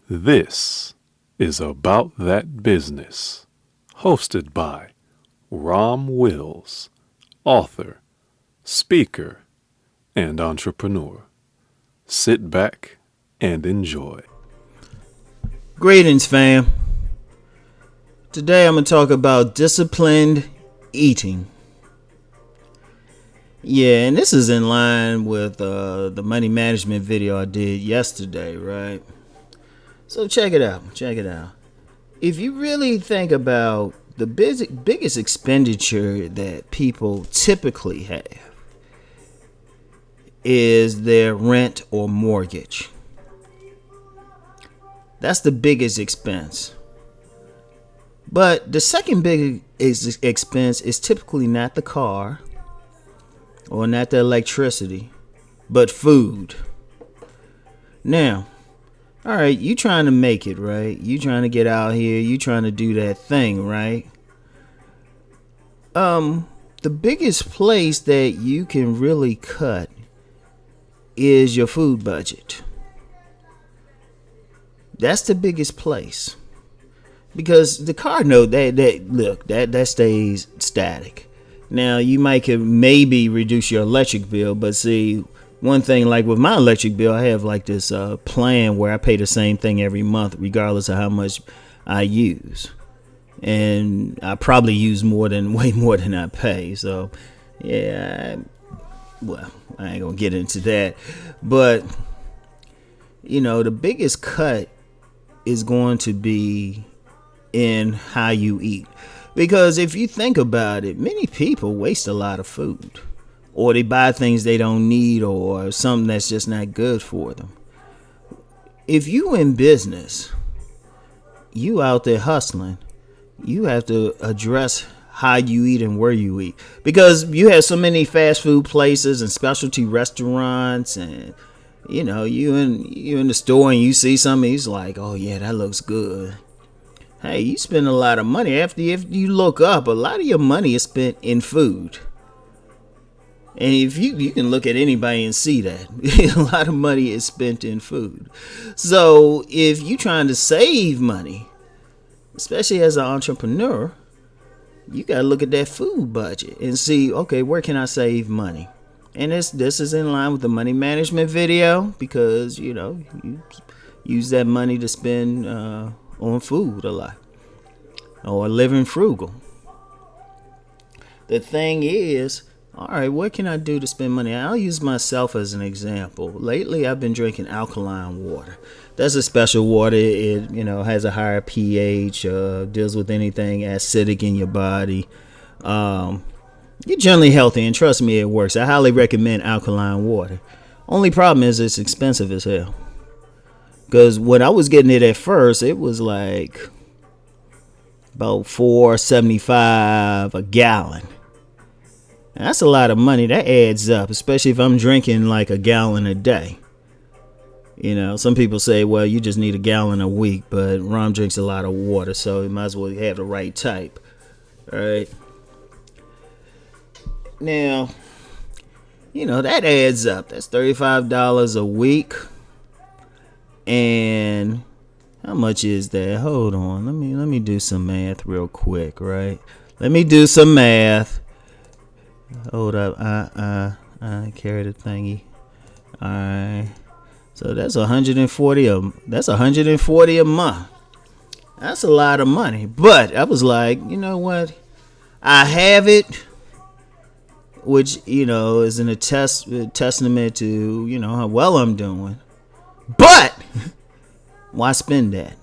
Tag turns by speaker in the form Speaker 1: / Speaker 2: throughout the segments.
Speaker 1: This is About That Business, hosted by Rom Wills, author, speaker, and entrepreneur. Sit back and enjoy.
Speaker 2: Greetings, fam. Today I'm going to talk about disciplined eating. Yeah, and this is in line with the money management video I did yesterday, right? So check it out. If you really think about the biggest expenditure that people typically have is their rent or mortgage. That's the biggest expense. But the second big expense is typically not the car or not the electricity, but food. Now, all right, you trying to make it, right? You trying to get out here, you trying to do that thing, right? The biggest place that you can really cut is your food budget. That's the biggest place. Because the car note that stays static. Now you could maybe reduce your electric bill, but see, one thing, like with my electric bill, I have like this plan where I pay the same thing every month regardless of how much I use, and I probably use way more than I pay. So yeah, I ain't gonna get into that, but the biggest cut is going to be in how you eat. Because if you think about it, many people waste a lot of food, or they buy things they don't need, or something that's just not good for them. If you in business, you out there hustling, you have to address how you eat and where you eat. Because you have so many fast food places and specialty restaurants, and you in the store and you see something, it's like, oh yeah, that looks good. Hey, you spend a lot of money. If you look up, a lot of your money is spent in food. And if you can look at anybody and see that a lot of money is spent in food. So if you're trying to save money, especially as an entrepreneur, you got to look at that food budget and see, okay, where can I save money? And this is in line with the money management video, because you use that money to spend on food a lot, or living frugal. The thing is, all right, what can I do to spend money? I'll use myself as an example. Lately, I've been drinking alkaline water. That's a special water. It has a higher pH, deals with anything acidic in your body. You're generally healthy, and trust me, it works. I highly recommend alkaline water. Only problem is it's expensive as hell. Because when I was getting it at first, it was like about $4.75 a gallon. And that's a lot of money. That adds up, especially if I'm drinking like a gallon a day. Some people say, well, you just need a gallon a week, but Rom drinks a lot of water, so you might as well have the right type. All right. Now, that adds up. That's $35 a week. And how much is that? Hold on. Let me do some math real quick, right? Let me do some math. Hold up. I carry the thingy. All right. So that's 140 that's 140 a month. That's a lot of money. But I was like, you know what? I have it, which is a testament to how well I'm doing. But why spend that?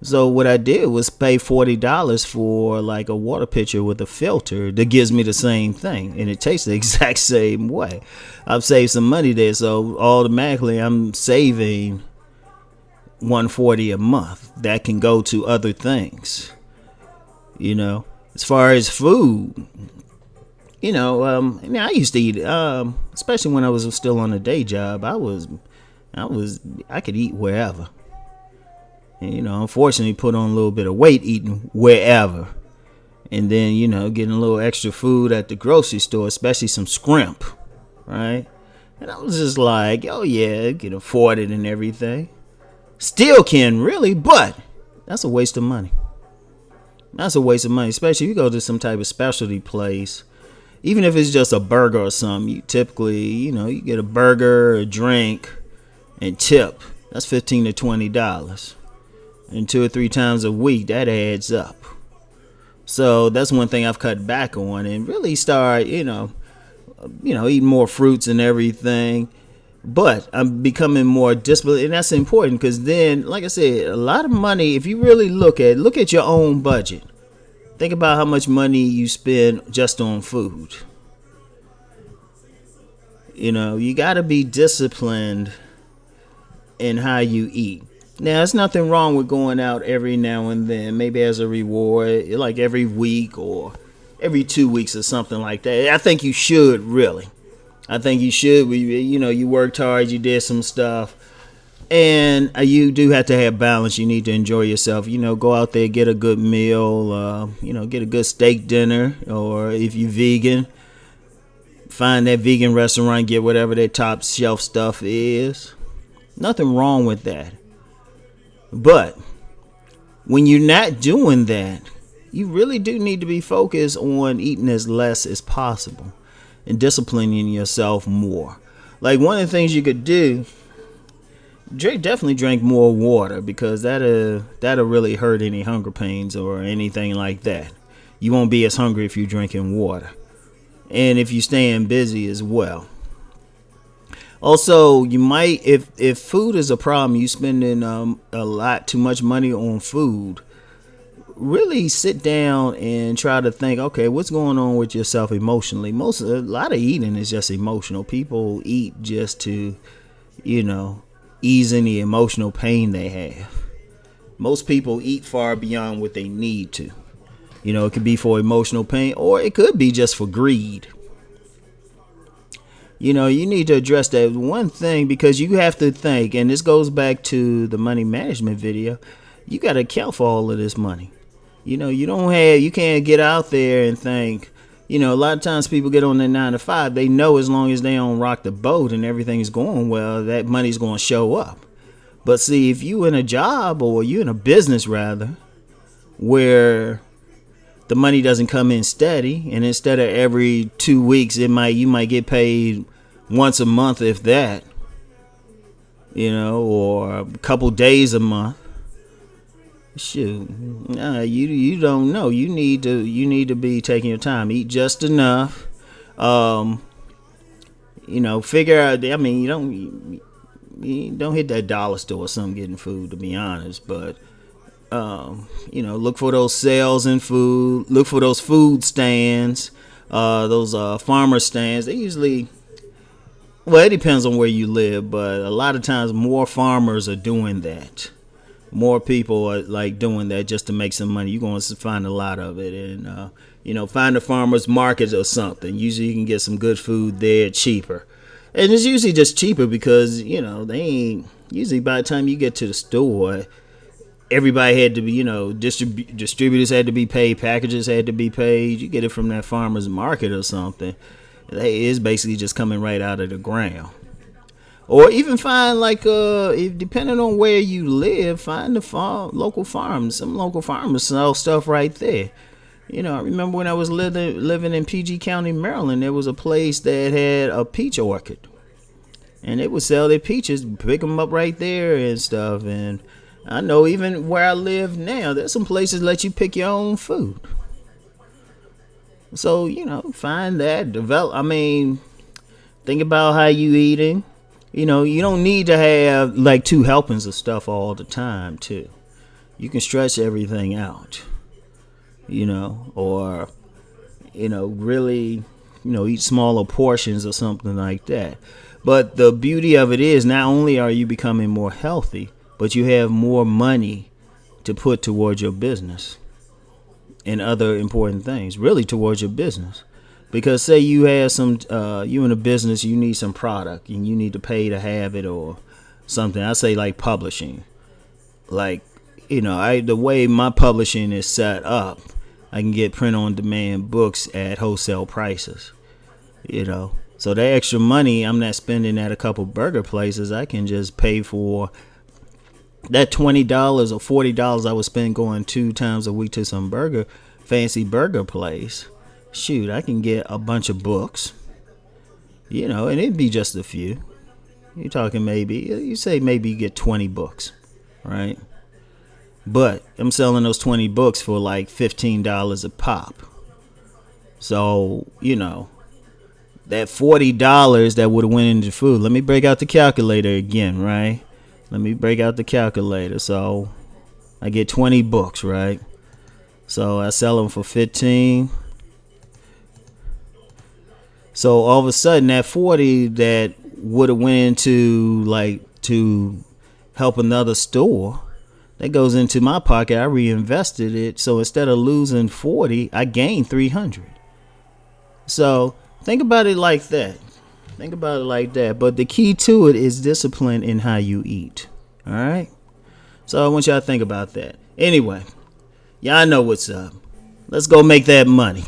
Speaker 2: So what I did was pay $40 for like a water pitcher with a filter that gives me the same thing, and it tastes the exact same way. I've saved some money there, so automatically I'm saving $140 a month. That can go to other things. As far as food, I used to eat, especially when I was still on a day job. I could eat wherever. And, unfortunately put on a little bit of weight eating wherever. And then, getting a little extra food at the grocery store, especially some scrimp, right? And I was just like, oh yeah, I can afford it and everything. Still can really, but that's a waste of money. That's a waste of money, especially if you go to some type of specialty place. Even if it's just a burger or something, you typically, you get a burger, a drink, and tip. That's $15 to $20. And 2 or 3 times a week, that adds up. So that's one thing I've cut back on and really start, eating more fruits and everything. But I'm becoming more disciplined, and that's important because then, like I said, a lot of money, if you really look at your own budget. Think about how much money you spend just on food. You got to be disciplined in how you eat. Now, there's nothing wrong with going out every now and then, maybe as a reward, like every week or every 2 weeks or something like that. I think you should, really. I think you should. You worked hard, you did some stuff, and you do have to have balance. You need to enjoy yourself. Go out there, get a good meal. Get a good steak dinner, or if you're vegan, find that vegan restaurant, get whatever their top shelf stuff is. Nothing wrong with that. But when you're not doing that, you really do need to be focused on eating as less as possible and disciplining yourself more. Like one of the things you could do, definitely drink more water, because that'll really hurt any hunger pains or anything like that. You won't be as hungry if you're drinking water, and if you're staying busy as well. Also, you might, if food is a problem, you spending a lot too much money on food, really sit down and try to think, okay, what's going on with yourself emotionally? A lot of eating is just emotional. People eat just to, ease any emotional pain they have. Most people eat far beyond what they need to. It could be for emotional pain, or it could be just for greed. You need to address that one thing, because you have to think, and this goes back to the money management video, you got to account for all of this money. You can't get out there and think, a lot of times people get on their 9 to 5, they know as long as they don't rock the boat and everything's going well, that money's going to show up. But see, if you in a job, or you in a business rather, where the money doesn't come in steady, and instead of every 2 weeks, you might get paid once a month, if that, or a couple days a month. Shoot, you don't know. You need to be taking your time. Eat just enough. Figure out. I mean, you don't hit that dollar store or something getting food, to be honest, but. Look for those sales in food. Look for those food stands, those farmer stands. They usually, it depends on where you live, but a lot of times more farmers are doing that. More people are like doing that just to make some money. You're going to find a lot of it, and find a farmer's market or something. Usually you can get some good food there cheaper, and it's usually just cheaper because they ain't. Usually by the time you get to the store, everybody had to be, distributors had to be paid, packages had to be paid. You get it from that farmer's market or something. It's basically just coming right out of the ground. Or even find depending on where you live, find the local farms. Some local farmers sell stuff right there. I remember when I was living in PG County, Maryland, there was a place that had a peach orchard. And they would sell their peaches, pick them up right there and stuff. And I know even where I live now, there's some places that let you pick your own food. So, find that, think about how you eating. You don't need to have like 2 helpings of stuff all the time too. You can stretch everything out, or, really, eat smaller portions or something like that. But the beauty of it is, not only are you becoming more healthy, but you have more money to put towards your business and other important things, really towards your business. Because say you have you in a business, you need some product and you need to pay to have it or something. I say like publishing. Like, the way my publishing is set up, I can get print on demand books at wholesale prices, So that extra money I'm not spending at a couple burger places. I can just pay for that $20 or $40 I would spend going 2 times a week to some fancy burger place, shoot, I can get a bunch of books, and it'd be just a few. You're talking maybe you get 20 books, right? But I'm selling those 20 books for like $15 a pop. So, that $40 that would have went into food. Let me break out the calculator again, right? Let me break out the calculator. So I get 20 books, right? So I sell them for 15. So all of a sudden that 40 that would have went into to help another store, that goes into my pocket. I reinvested it. So instead of losing 40, I gained 300. So think about it like that. But the key to it is discipline in how you eat. All right. So I want y'all to think about that. Anyway, y'all know what's up. Let's go make that money.